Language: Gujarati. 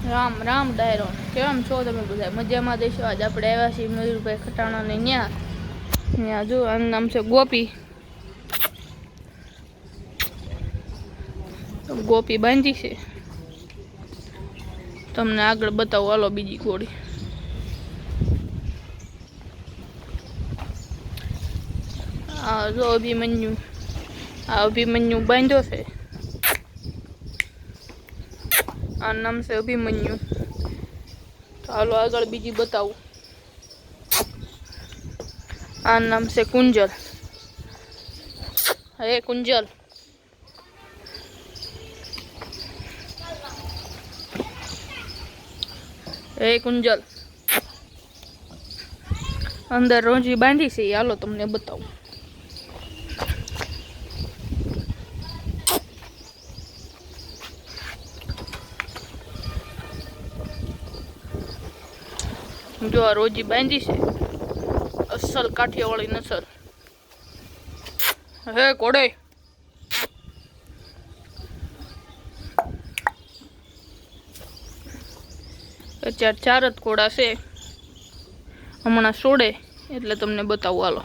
રામ રામ ડાયરો કેમ છો તમે બધા મજામાં દેશો? આજ આપણે આવ્યા છીએ મયુરભાઈ ખટાણાને ત્યાં જો આનું નામ છે ગોપી. ગોપી બાંધી છે, તમને આગળ બતાવો. હાલો બીજી ઘોડી. આ જો અભિમન્યુ બાંધ્યો છે. આ નામ છે અભિમન્યુ. તો હાલો આગળ બીજી બતાવું. આ નામ છે કુંજલ. હે કુંજલ, હે કુંજલ. અંદર રોજી બાંધી છે. હાલો તમને બતાવું. જો આ રોજી બાંધી છે, અસલ કાઠિયાવાડી નસલ. હે કોડે, અત્યારે 4 જ કોડા છે. હમણાં છોડે એટલે તમને બતાવું. હાલો